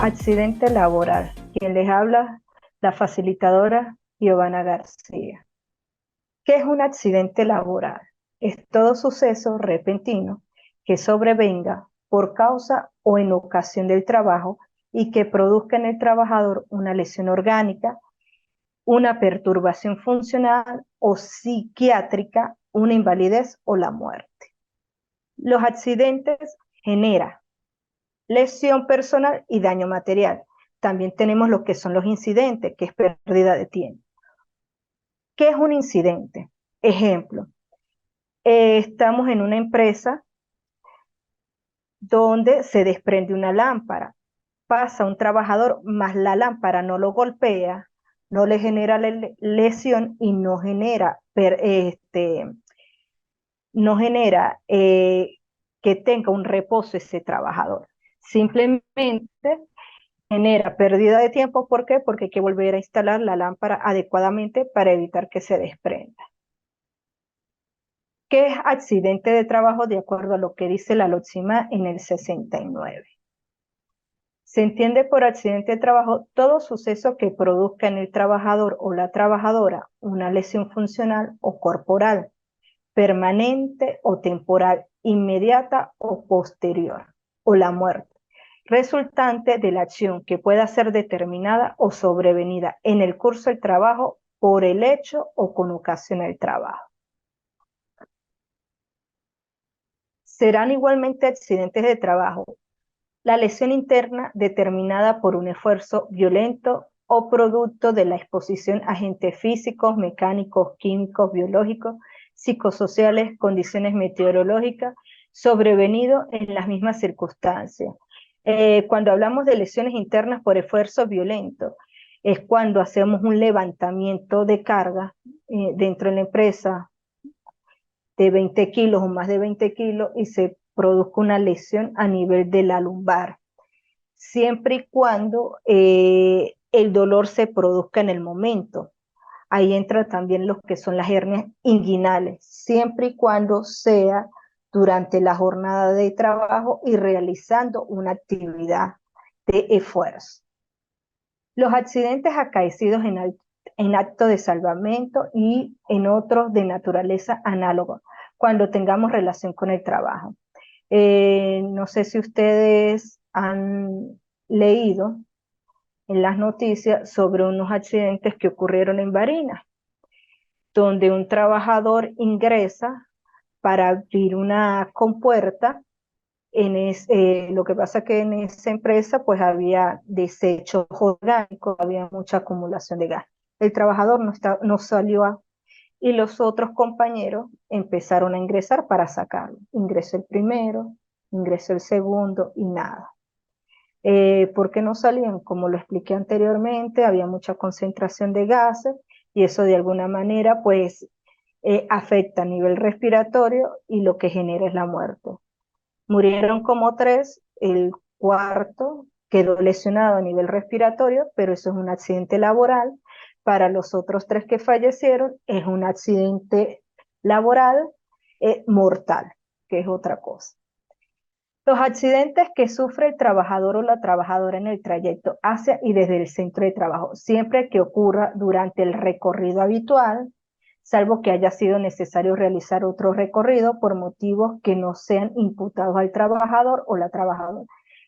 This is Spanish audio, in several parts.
Accidente laboral. Quien les habla, la facilitadora Giovanna García. ¿Qué es un accidente laboral? Es todo suceso repentino que sobrevenga por causa o en ocasión del trabajo y que produzca en el trabajador una lesión orgánica, una perturbación funcional o psiquiátrica, una invalidez o la muerte. Los accidentes generan lesión personal y daño material. También tenemos lo que son los incidentes, que es pérdida de tiempo. ¿Qué es un incidente? Ejemplo, estamos en una empresa donde se desprende una lámpara, pasa un trabajador, más la lámpara no lo golpea, no le genera lesión y no genera que tenga un reposo ese trabajador. Simplemente genera pérdida de tiempo. ¿Por qué? Porque hay que volver a instalar la lámpara adecuadamente para evitar que se desprenda. ¿Qué es accidente de trabajo de acuerdo a lo que dice la LOTSIMA en el 69? Se entiende por accidente de trabajo todo suceso que produzca en el trabajador o la trabajadora una lesión funcional o corporal, permanente o temporal, inmediata o posterior, o la muerte, resultante de la acción que pueda ser determinada o sobrevenida en el curso del trabajo por el hecho o con ocasión del trabajo. Serán igualmente accidentes de trabajo la lesión interna determinada por un esfuerzo violento o producto de la exposición a agentes físicos, mecánicos, químicos, biológicos, psicosociales, condiciones meteorológicas, sobrevenido en las mismas circunstancias. Cuando hablamos de lesiones internas por esfuerzo violento, es cuando hacemos un levantamiento de carga dentro de la empresa de 20 kilos o más de 20 kilos y se produzca una lesión a nivel de la lumbar, siempre y cuando el dolor se produzca en el momento. Ahí entra también lo que son las hernias inguinales, siempre y cuando sea durante la jornada de trabajo y realizando una actividad de esfuerzo. Los accidentes acaecidos en acto de salvamento y en otros de naturaleza análoga, cuando tengamos relación con el trabajo. No sé si ustedes han leído en las noticias sobre unos accidentes que ocurrieron en Barinas, donde un trabajador ingresa para abrir una compuerta. Lo que pasa que en esa empresa pues había desechos orgánicos, había mucha acumulación de gas. El trabajador no salió y los otros compañeros empezaron a ingresar para sacarlo. Ingresó el primero, ingresó el segundo y nada. ¿Por qué no salían? Como lo expliqué anteriormente, había mucha concentración de gases y eso de alguna manera pues afecta a nivel respiratorio y lo que genera es la muerte. Murieron como 3, el cuarto quedó lesionado a nivel respiratorio, pero eso es un accidente laboral. Para los otros 3 que fallecieron es un accidente laboral mortal, que es otra cosa. Los accidentes que sufre el trabajador o la trabajadora en el trayecto hacia y desde el centro de trabajo, siempre que ocurra durante el recorrido habitual, salvo que haya sido necesario realizar otro recorrido por motivos que no sean imputados al trabajador o la trabajadora,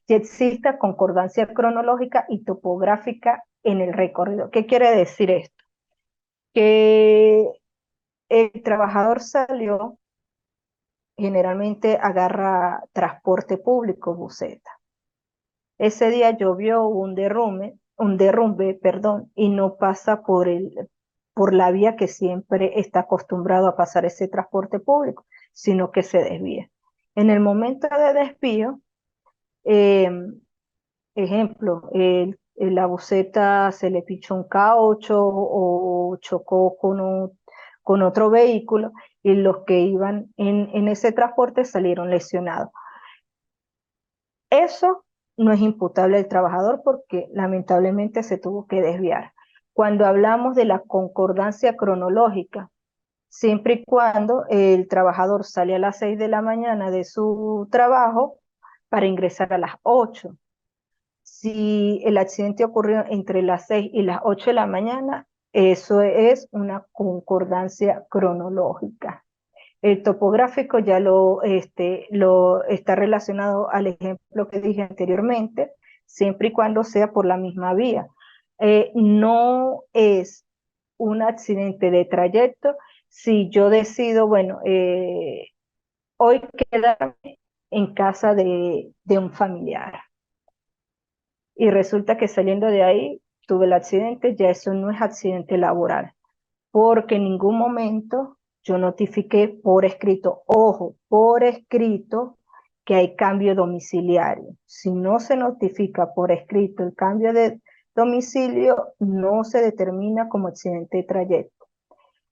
y exista concordancia cronológica y topográfica en el recorrido. ¿Qué quiere decir esto? Que el trabajador salió, generalmente agarra transporte público, buseta. Ese día llovió, hubo un derrumbe, perdón, y no pasa por la vía que siempre está acostumbrado a pasar ese transporte público, sino que se desvía. En el momento de desvío, eh, ejemplo, la buseta se le pichó un caucho o chocó con otro vehículo y los que iban en ese transporte salieron lesionados. Eso no es imputable al trabajador porque lamentablemente se tuvo que desviar. Cuando hablamos de la concordancia cronológica, siempre y cuando el trabajador sale a las 6 de la mañana de su trabajo para ingresar a las 8, Si el accidente ocurrió entre las 6 y las 8 de la mañana, eso es una concordancia cronológica. El topográfico ya lo está relacionado al ejemplo que dije anteriormente, siempre y cuando sea por la misma vía. No es un accidente de trayecto si yo decido, bueno, hoy quedarme en casa de un familiar y resulta que saliendo de ahí tuve el accidente, ya eso no es accidente laboral, porque en ningún momento yo notifiqué por escrito, ojo, por escrito, que hay cambio domiciliario. Si no se notifica por escrito el cambio de domicilio, no se determina como accidente de trayecto.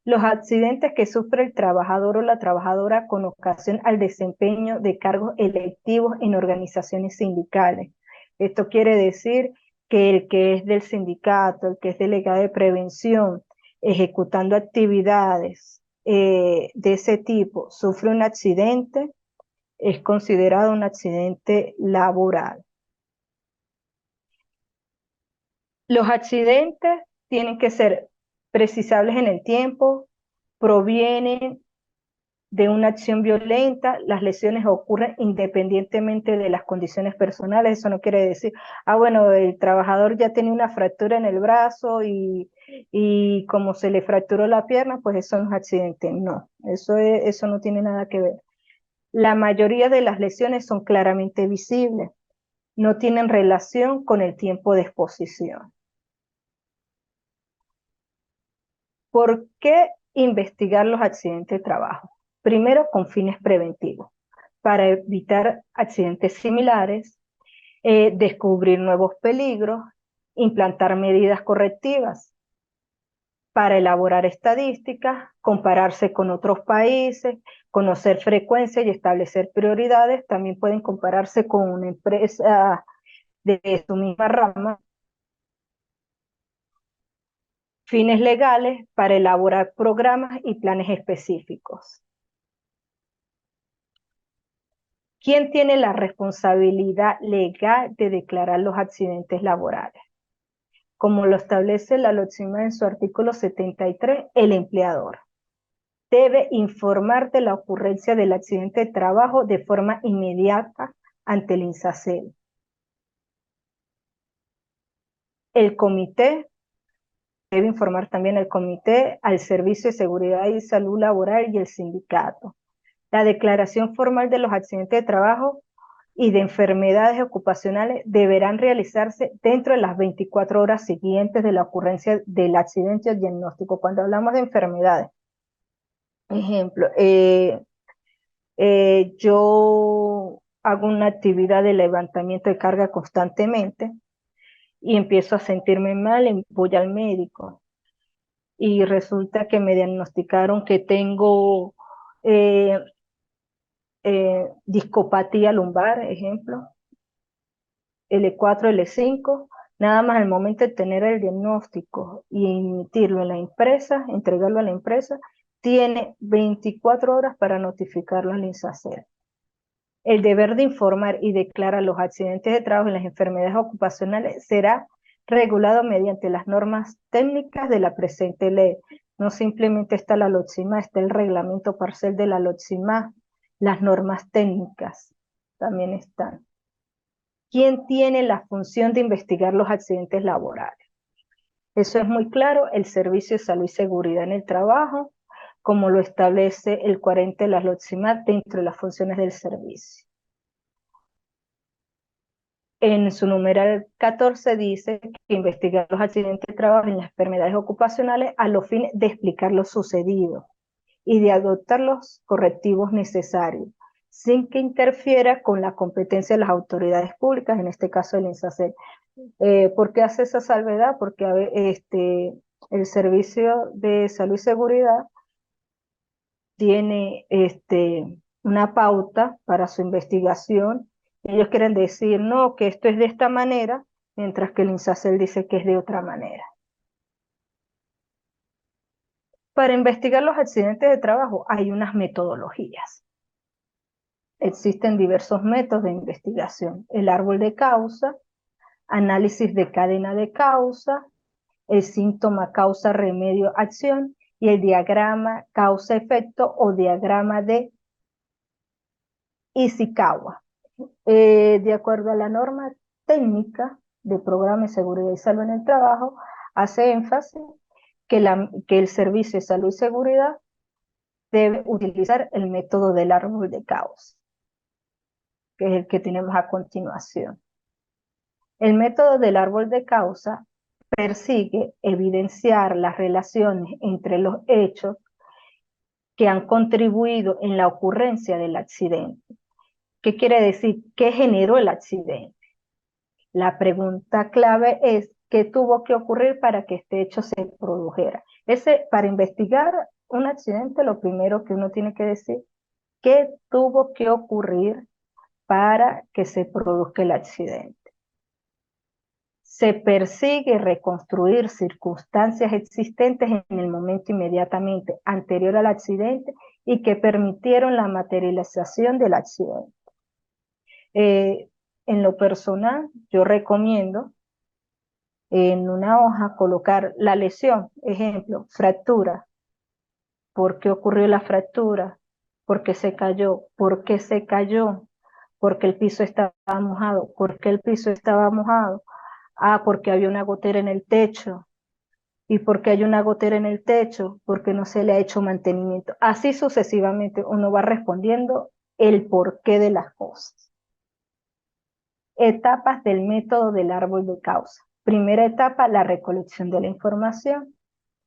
Los accidentes que sufre el trabajador o la trabajadora con ocasión al desempeño de cargos electivos en organizaciones sindicales. Esto quiere decir que el que es del sindicato, el que es delegado de prevención, ejecutando actividades de ese tipo, sufre un accidente, es considerado un accidente laboral. Los accidentes tienen que ser precisables en el tiempo, provienen de una acción violenta, las lesiones ocurren independientemente de las condiciones personales. Eso no quiere decir, bueno, el trabajador ya tenía una fractura en el brazo y como se le fracturó la pierna, pues eso no es accidente. No, eso no tiene nada que ver. La mayoría de las lesiones son claramente visibles, no tienen relación con el tiempo de exposición. ¿Por qué investigar los accidentes de trabajo? Primero, con fines preventivos, para evitar accidentes similares, descubrir nuevos peligros, implantar medidas correctivas, para elaborar estadísticas, compararse con otros países, conocer frecuencias y establecer prioridades. También pueden compararse con una empresa de su misma rama. Fines legales para elaborar programas y planes específicos. ¿Quién tiene la responsabilidad legal de declarar los accidentes laborales? Como lo establece la LOCIMA en su artículo 73, el empleador debe informar de la ocurrencia del accidente de trabajo de forma inmediata ante el INSACEL. El comité debe informar también al comité, al Servicio de Seguridad y Salud Laboral y el sindicato. La declaración formal de los accidentes de trabajo y de enfermedades ocupacionales deberán realizarse dentro de las 24 horas siguientes de la ocurrencia del accidente o diagnóstico. Cuando hablamos de enfermedades, ejemplo, yo hago una actividad de levantamiento de carga constantemente y empiezo a sentirme mal, voy al médico y resulta que me diagnosticaron que tengo eh, discopatía lumbar, ejemplo, L4, L5, nada más al momento de tener el diagnóstico y emitirlo en la empresa, entregarlo a la empresa, tiene 24 horas para notificarlo al INSACER. El deber de informar y declarar los accidentes de trabajo y las enfermedades ocupacionales será regulado mediante las normas técnicas de la presente ley. No simplemente está la LOCIMA, está el reglamento parcial de la LOCIMA, las normas técnicas también están. ¿Quién tiene la función de investigar los accidentes laborales? Eso es muy claro, el Servicio de Salud y Seguridad en el Trabajo, como lo establece el 40 de la LOCIMA dentro de las funciones del servicio. En su numeral 14 dice que investigar los accidentes de trabajo y las enfermedades ocupacionales a los fines de explicar lo sucedido y de adoptar los correctivos necesarios, sin que interfiera con la competencia de las autoridades públicas, en este caso el INSACEL. ¿Por qué hace esa salvedad? Porque el Servicio de Salud y Seguridad tiene una pauta para su investigación. Ellos quieren decir, no, que esto es de esta manera, mientras que el INSACEL dice que es de otra manera. Para investigar los accidentes de trabajo hay unas metodologías. Existen diversos métodos de investigación. El árbol de causa, análisis de cadena de causa, el síntoma causa, remedio, acción, y el diagrama causa-efecto o diagrama de Ishikawa. De acuerdo a la norma técnica de Programa de Seguridad y Salud en el Trabajo, hace énfasis que el Servicio de Salud y Seguridad debe utilizar el método del árbol de causa, que es el que tenemos a continuación. El método del árbol de causa persigue evidenciar las relaciones entre los hechos que han contribuido en la ocurrencia del accidente. ¿Qué quiere decir? ¿Qué generó el accidente? La pregunta clave es, ¿qué tuvo que ocurrir para que este hecho se produjera? Para investigar un accidente, lo primero que uno tiene que decir, ¿qué tuvo que ocurrir para que se produzca el accidente? Se persigue reconstruir circunstancias existentes en el momento inmediatamente anterior al accidente y que permitieron la materialización del accidente. En lo personal, yo recomiendo en una hoja colocar la lesión, ejemplo, fractura. ¿Por qué ocurrió la fractura? ¿Por qué se cayó? ¿Por qué se cayó? Porque el piso estaba mojado. ¿Por qué el piso estaba mojado? Ah, porque había una gotera en el techo. ¿Y por qué hay una gotera en el techo? Porque no se le ha hecho mantenimiento. Así sucesivamente uno va respondiendo el porqué de las cosas. Etapas del método del árbol de causa. Primera etapa, la recolección de la información.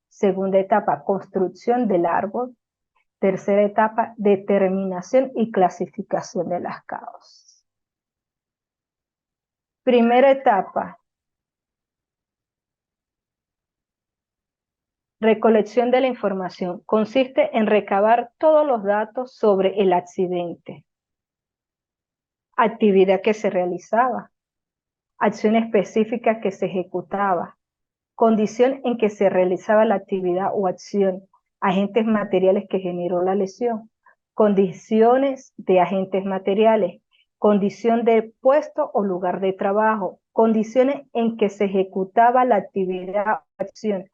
Segunda etapa, construcción del árbol. Tercera etapa, determinación y clasificación de las causas. Primera etapa, recolección de la información. Consiste en recabar todos los datos sobre el accidente, actividad que se realizaba, acción específica que se ejecutaba, condición en que se realizaba la actividad o acción, agentes materiales que generó la lesión, condiciones de agentes materiales, condición de puesto o lugar de trabajo, condiciones en que se ejecutaba la actividad o acción,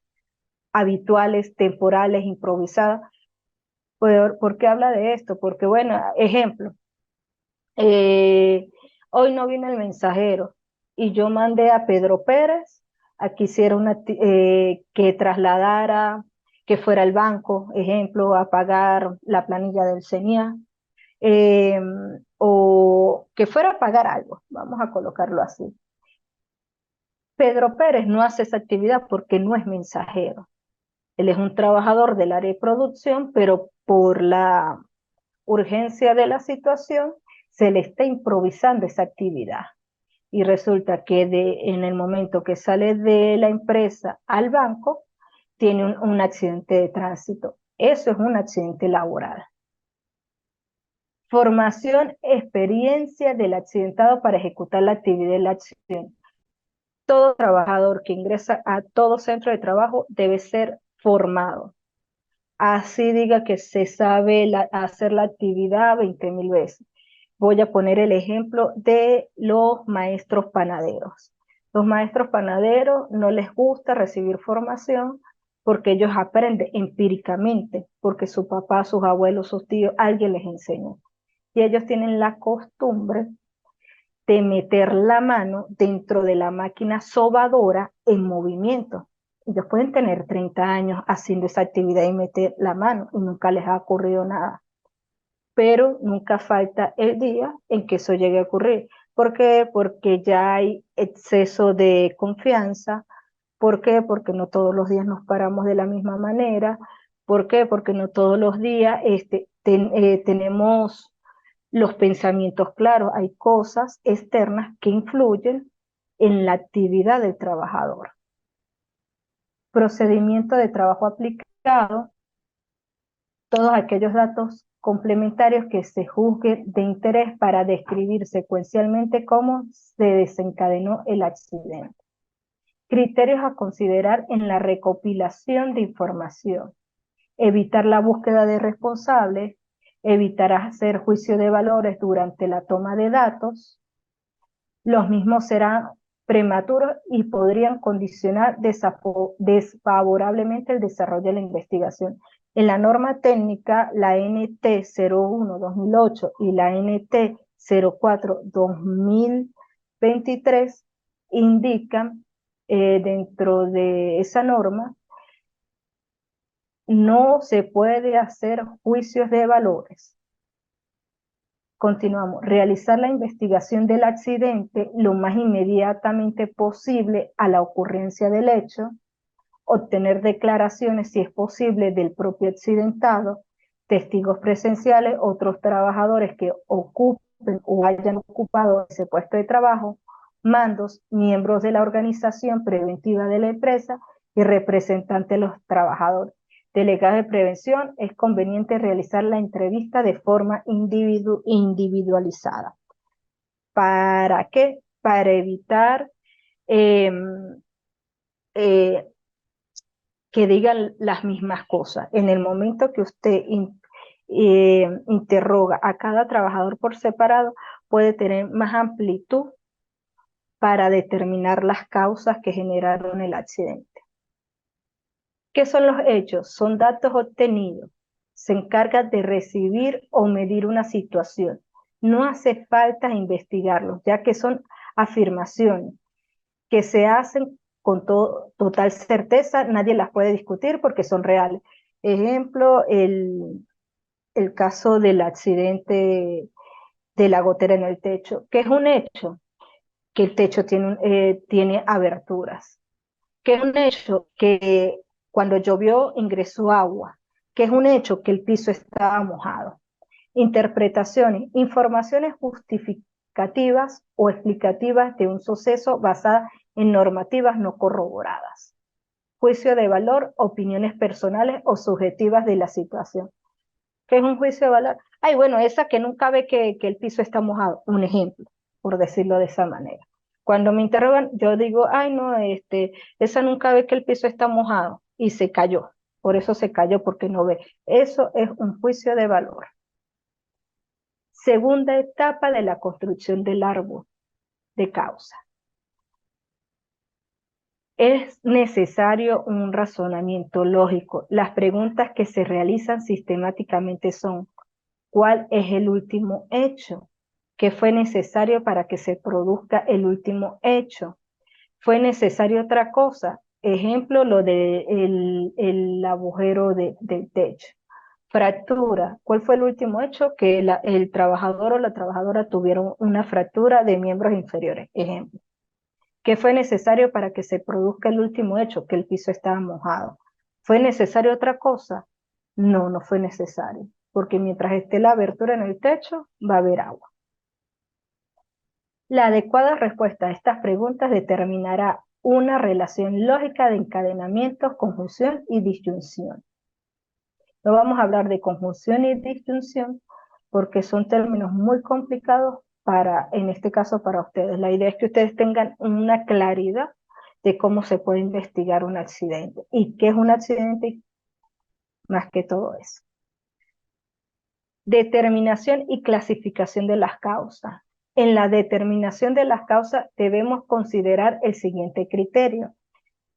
habituales, temporales, improvisadas. ¿Por qué habla de esto? Porque, bueno, ejemplo, eh, hoy no vino el mensajero y yo mandé a Pedro Pérez a que hiciera que trasladara, que fuera al banco, ejemplo, a pagar la planilla del CENIA, eh, o que fuera a pagar algo, vamos a colocarlo así. Pedro Pérez no hace esa actividad porque no es mensajero. Él es un trabajador del área de producción, pero por la urgencia de la situación se le está improvisando esa actividad. Y resulta que en el momento que sale de la empresa al banco, tiene un accidente de tránsito. Eso es un accidente laboral. Formación, experiencia del accidentado para ejecutar la actividad de la acción. Todo trabajador que ingresa a todo centro de trabajo debe ser formado. Así diga que se sabe hacer la actividad 20.000 veces. Voy a poner el ejemplo de los maestros panaderos. Los maestros panaderos no les gusta recibir formación porque ellos aprenden empíricamente, porque su papá, sus abuelos, sus tíos, alguien les enseñó. Y ellos tienen la costumbre de meter la mano dentro de la máquina sobadora en movimiento. Ellos pueden tener 30 años haciendo esa actividad y meter la mano y nunca les ha ocurrido nada. Pero nunca falta el día en que eso llegue a ocurrir. ¿Por qué? Porque ya hay exceso de confianza. ¿Por qué? Porque no todos los días nos paramos de la misma manera. ¿Por qué? Porque no todos los días tenemos los pensamientos claros. Hay cosas externas que influyen en la actividad del trabajador. Procedimiento de trabajo aplicado. Todos aquellos datos complementarios que se juzguen de interés para describir secuencialmente cómo se desencadenó el accidente. Criterios a considerar en la recopilación de información. Evitar la búsqueda de responsables, evitar hacer juicio de valores durante la toma de datos. Los mismos serán prematuros y podrían condicionar desfavorablemente el desarrollo de la investigación. En la norma técnica, la NT 01-2008 y la NT 04-2023 indican dentro de esa norma no se puede hacer juicios de valores. Continuamos. Realizar la investigación del accidente lo más inmediatamente posible a la ocurrencia del hecho, obtener declaraciones, si es posible, del propio accidentado, testigos presenciales, otros trabajadores que ocupen o hayan ocupado ese puesto de trabajo, mandos, miembros de la organización preventiva de la empresa y representantes de los trabajadores. Delegado de prevención, es conveniente realizar la entrevista de forma individualizada. ¿Para qué? Para evitar eh, que digan las mismas cosas. En el momento que usted interroga a cada trabajador por separado, puede tener más amplitud para determinar las causas que generaron el accidente. ¿Qué son los hechos? Son datos obtenidos. Se encarga de recibir o medir una situación. No hace falta investigarlos, ya que son afirmaciones que se hacen con total certeza, nadie las puede discutir porque son reales. Ejemplo, el caso del accidente de la gotera en el techo, que es un hecho, que el techo tiene aberturas, que es un hecho que cuando llovió ingresó agua, que es un hecho que el piso estaba mojado. Interpretaciones, informaciones justificativas o explicativas de un suceso basadas en normativas no corroboradas. Juicio de valor, opiniones personales o subjetivas de la situación. ¿Qué es un juicio de valor? Ay, bueno, esa que nunca ve que el piso está mojado. Un ejemplo, por decirlo de esa manera. Cuando me interrogan, yo digo, ay, no, esa nunca ve que el piso está mojado y se cayó. Por eso se cayó, porque no ve. Eso es un juicio de valor. Segunda etapa de la construcción del árbol de causa. Es necesario un razonamiento lógico. Las preguntas que se realizan sistemáticamente son: ¿cuál es el último hecho? ¿Qué fue necesario para que se produzca el último hecho? ¿Fue necesario otra cosa? Ejemplo, lo del el agujero del techo. Fractura. ¿Cuál fue el último hecho? Que el trabajador o la trabajadora tuvieron una fractura de miembros inferiores. Ejemplo. ¿Qué fue necesario para que se produzca el último hecho? Que el piso estaba mojado. ¿Fue necesario otra cosa? No, no fue necesario, porque mientras esté la abertura en el techo, va a haber agua. La adecuada respuesta a estas preguntas determinará una relación lógica de encadenamiento, conjunción y disyunción. No vamos a hablar de conjunción y disyunción porque son términos muy complicados en este caso, para ustedes. La idea es que ustedes tengan una claridad de cómo se puede investigar un accidente y qué es un accidente más que todo eso. Determinación y clasificación de las causas. En la determinación de las causas debemos considerar el siguiente criterio.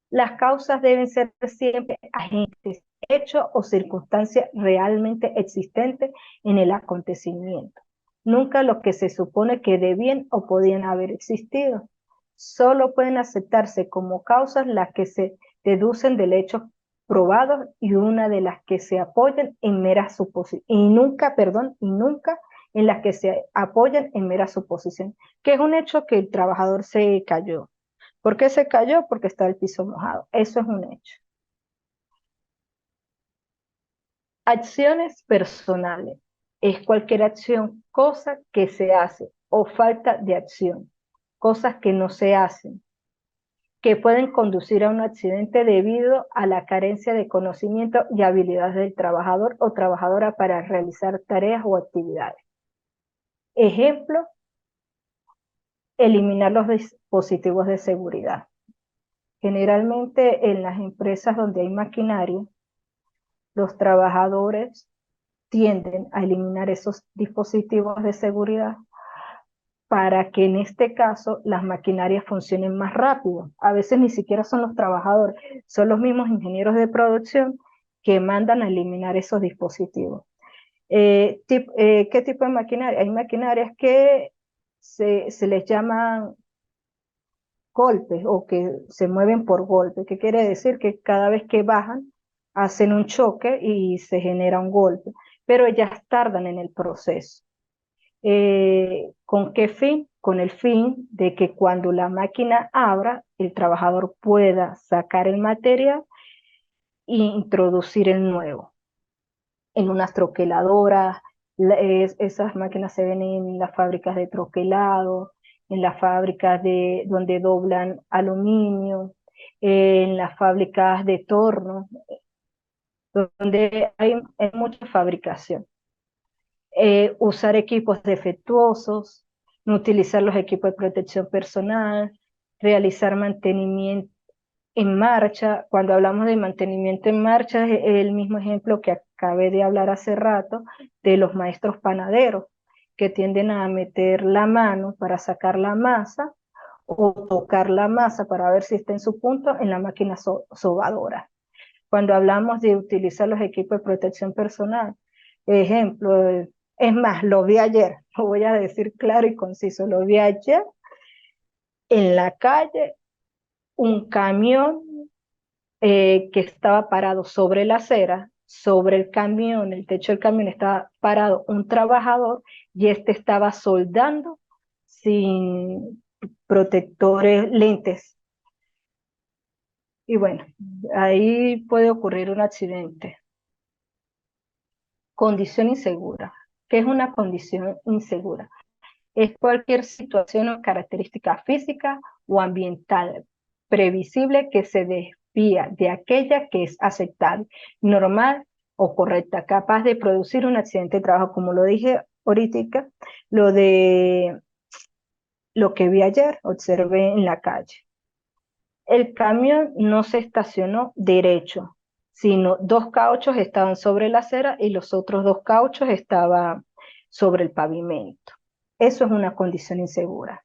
Las causas deben ser siempre agentes, hechos o circunstancias realmente existentes en el acontecimiento. Nunca lo que se supone que debían o podían haber existido. Solo pueden aceptarse como causas las que se deducen del hecho probados y una de las que se apoyan en meras suposiciones. Y nunca en las que se apoyan en mera suposición. Que es un hecho que el trabajador se cayó. ¿Por qué se cayó? Porque está el piso mojado. Eso es un hecho. Acciones personales. Es cualquier acción, cosa que se hace o falta de acción. Cosas que no se hacen, que pueden conducir a un accidente debido a la carencia de conocimiento y habilidades del trabajador o trabajadora para realizar tareas o actividades. Ejemplo, eliminar los dispositivos de seguridad. Generalmente en las empresas donde hay maquinaria, los trabajadores tienden a eliminar esos dispositivos de seguridad para que en este caso las maquinarias funcionen más rápido. A veces ni siquiera son los trabajadores, son los mismos ingenieros de producción que mandan a eliminar esos dispositivos. ¿Qué tipo de maquinaria? Hay maquinarias que se les llaman golpes o que se mueven por golpe, que quiere decir que cada vez que bajan hacen un choque y se genera un golpe, pero ellas tardan en el proceso. ¿Con qué fin? Con el fin de que cuando la máquina abra, el trabajador pueda sacar el material e introducir el nuevo. En unas troqueladoras, esas máquinas se ven en las fábricas de troquelado, en las fábricas donde doblan aluminio, en las fábricas de torno, donde hay mucha fabricación. Usar equipos defectuosos, no utilizar los equipos de protección personal, realizar mantenimiento en marcha. Cuando hablamos de mantenimiento en marcha, es el mismo ejemplo que acabé de hablar hace rato de los maestros panaderos, que tienden a meter la mano para sacar la masa o tocar la masa para ver si está en su punto en la máquina sobadora. Cuando hablamos de utilizar los equipos de protección personal, ejemplo, es más, lo vi ayer, lo voy a decir claro y conciso, lo vi ayer en la calle, un camión que estaba parado sobre la acera, sobre el camión, el techo del camión estaba parado un trabajador y este estaba soldando sin protectores, lentes. Y bueno, ahí puede ocurrir un accidente. Condición insegura. ¿Qué es una condición insegura? Es cualquier situación o característica física o ambiental previsible que se desvía de aquella que es aceptable, normal o correcta, capaz de producir un accidente de trabajo, como lo dije ahorita, lo que vi ayer, observé en la calle. El camión no se estacionó derecho, sino dos cauchos estaban sobre la acera y los otros dos cauchos estaban sobre el pavimento. Eso es una condición insegura.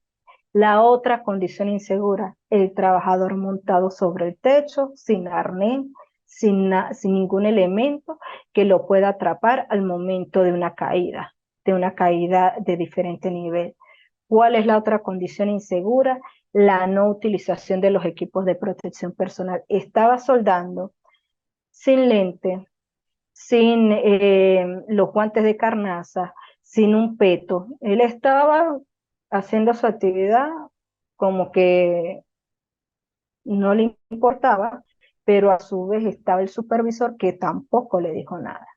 La otra condición insegura, el trabajador montado sobre el techo, sin arnés, sin ningún elemento que lo pueda atrapar al momento de una caída de diferente nivel. ¿Cuál es la otra condición insegura? La no utilización de los equipos de protección personal. Estaba soldando sin lente, sin los guantes de carnaza, sin un peto. Él estaba haciendo su actividad como que no le importaba, pero a su vez estaba el supervisor que tampoco le dijo nada.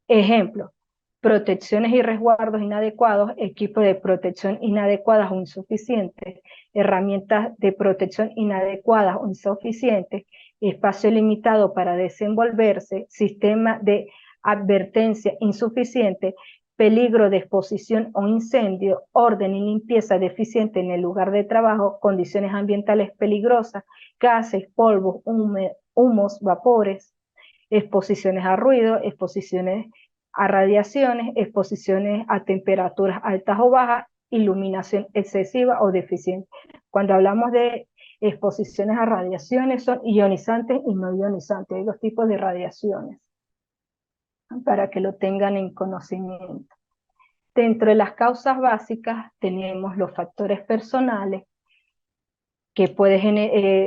Ejemplo, protecciones y resguardos inadecuados, equipos de protección inadecuadas o insuficientes, herramientas de protección inadecuadas o insuficientes, espacio limitado para desenvolverse, sistema de advertencia insuficiente, peligro de exposición o incendio, orden y limpieza deficiente en el lugar de trabajo, condiciones ambientales peligrosas, gases, polvos, humos, vapores, exposiciones a ruido, exposiciones a radiaciones, exposiciones a temperaturas altas o bajas, iluminación excesiva o deficiente. Cuando hablamos de exposiciones a radiaciones, son ionizantes y no ionizantes. Hay dos tipos de radiaciones, para que lo tengan en conocimiento. Dentro de las causas básicas tenemos los factores personales, que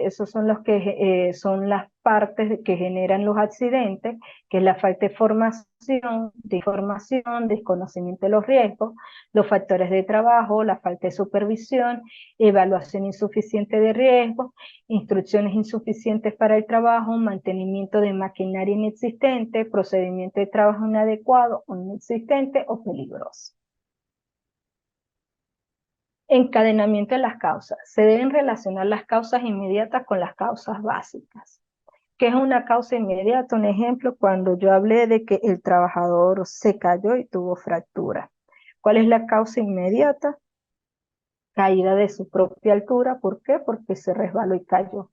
esos son los que son las partes que generan los accidentes, que es la falta de información, desconocimiento de los riesgos, los factores de trabajo, la falta de supervisión, evaluación insuficiente de riesgos, instrucciones insuficientes para el trabajo, mantenimiento de maquinaria inexistente, procedimiento de trabajo inadecuado o inexistente o peligroso. Encadenamiento de las causas. Se deben relacionar las causas inmediatas con las causas básicas. ¿Qué es una causa inmediata? Un ejemplo, cuando yo hablé de que el trabajador se cayó y tuvo fractura. ¿Cuál es la causa inmediata? Caída de su propia altura. ¿Por qué? Porque se resbaló y cayó.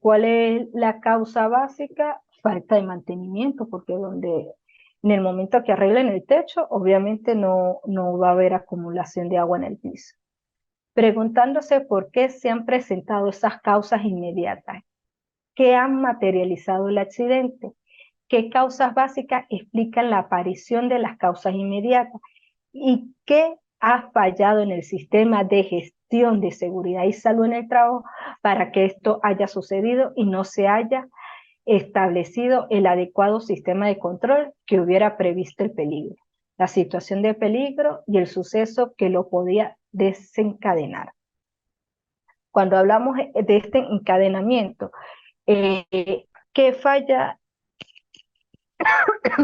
¿Cuál es la causa básica? Falta de mantenimiento, porque donde En el momento que arreglen el techo, obviamente no va a haber acumulación de agua en el piso. Preguntándose por qué se han presentado esas causas inmediatas, qué han materializado el accidente, qué causas básicas explican la aparición de las causas inmediatas y qué ha fallado en el sistema de gestión de seguridad y salud en el trabajo para que esto haya sucedido y no se haya establecido el adecuado sistema de control que hubiera previsto el peligro, la situación de peligro y el suceso que lo podía desencadenar. Cuando hablamos de este encadenamiento, ¿qué falla,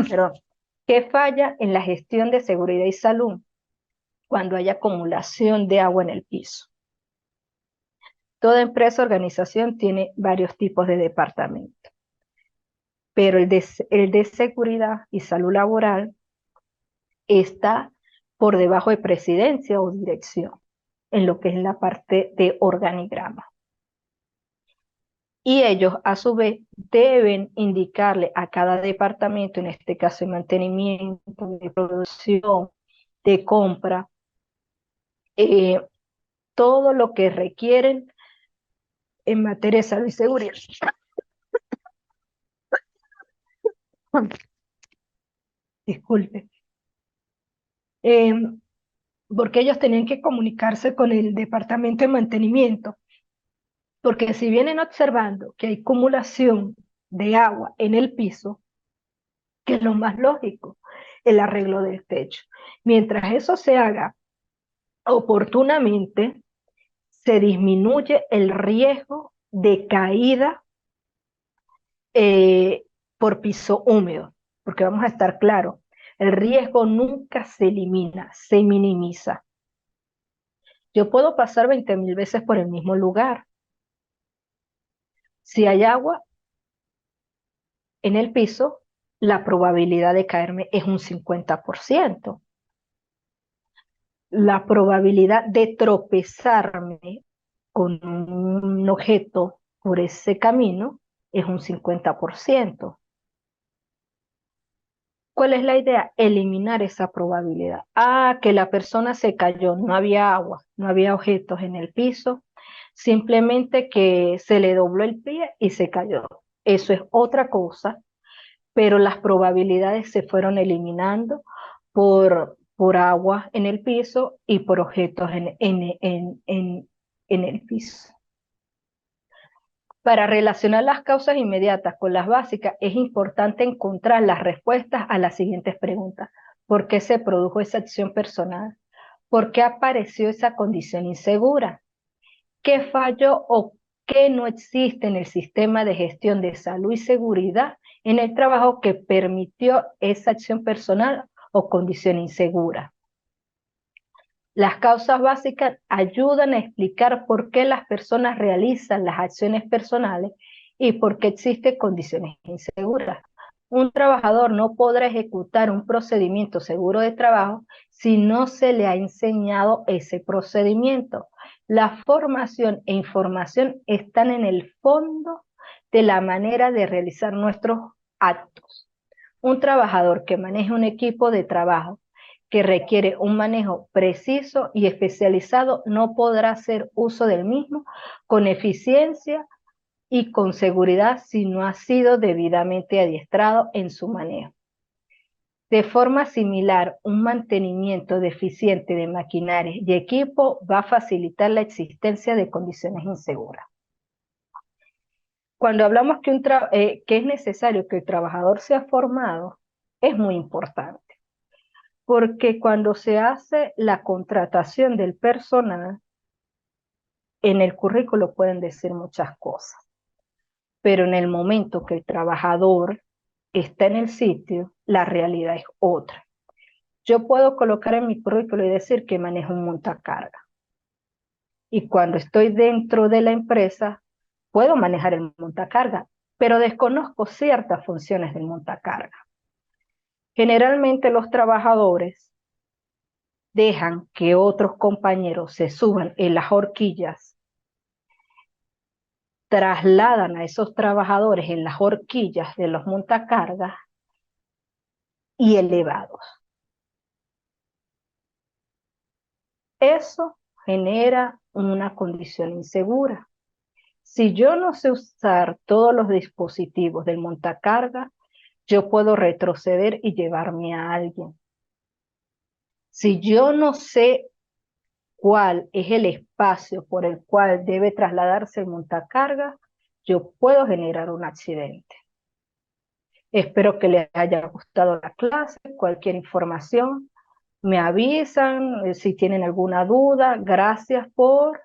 perdón, qué falla en la gestión de seguridad y salud cuando hay acumulación de agua en el piso? Toda empresa o organización tiene varios tipos de departamentos, pero el de seguridad y salud laboral está por debajo de presidencia o dirección, en lo que es la parte de organigrama. Y ellos, a su vez, deben indicarle a cada departamento, en este caso de mantenimiento, de producción, de compra, eh, todo lo que requieren en materia de salud y seguridad. Disculpe. Eh, porque ellos tenían que comunicarse con el departamento de mantenimiento, porque si vienen observando que hay acumulación de agua en el piso, que es lo más lógico, el arreglo del techo. Mientras eso se haga oportunamente, se disminuye el riesgo de caída por piso húmedo, porque vamos a estar claros, el riesgo nunca se elimina, se minimiza. Yo puedo pasar 20.000 veces por el mismo lugar. Si hay agua en el piso, la probabilidad de caerme es un 50%. La probabilidad de tropezarme con un objeto por ese camino es un 50%. ¿Cuál es la idea? Eliminar esa probabilidad. Que la persona se cayó, no había agua, no había objetos en el piso, simplemente que se le dobló el pie y se cayó. Eso es otra cosa, pero las probabilidades se fueron eliminando por agua en el piso y por objetos en el piso. Para relacionar las causas inmediatas con las básicas, es importante encontrar las respuestas a las siguientes preguntas. ¿Por qué se produjo esa acción personal? ¿Por qué apareció esa condición insegura? ¿Qué falló o qué no existe en el sistema de gestión de salud y seguridad en el trabajo que permitió esa acción personal o condición insegura? Las causas básicas ayudan a explicar por qué las personas realizan las acciones personales y por qué existen condiciones inseguras. Un trabajador no podrá ejecutar un procedimiento seguro de trabajo si no se le ha enseñado ese procedimiento. La formación e información están en el fondo de la manera de realizar nuestros actos. Un trabajador que maneja un equipo de trabajo que requiere un manejo preciso y especializado no podrá hacer uso del mismo con eficiencia y con seguridad si no ha sido debidamente adiestrado en su manejo. De forma similar, un mantenimiento deficiente de maquinaria y equipo va a facilitar la existencia de condiciones inseguras. Cuando hablamos que es necesario que el trabajador sea formado, es muy importante, porque cuando se hace la contratación del personal, en el currículo pueden decir muchas cosas, pero en el momento que el trabajador está en el sitio, la realidad es otra. Yo puedo colocar en mi currículo y decir que manejo un montacarga, y cuando estoy dentro de la empresa, puedo manejar el montacarga, pero desconozco ciertas funciones del montacarga. Generalmente los trabajadores dejan que otros compañeros se suban en las horquillas, trasladan a esos trabajadores en las horquillas de los montacargas y elevados. Eso genera una condición insegura. Si yo no sé usar todos los dispositivos del montacarga, yo puedo retroceder y llevarme a alguien. Si yo no sé cuál es el espacio por el cual debe trasladarse el montacarga, yo puedo generar un accidente. Espero que les haya gustado la clase. Cualquier información, me avisan si tienen alguna duda. Gracias por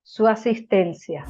su asistencia.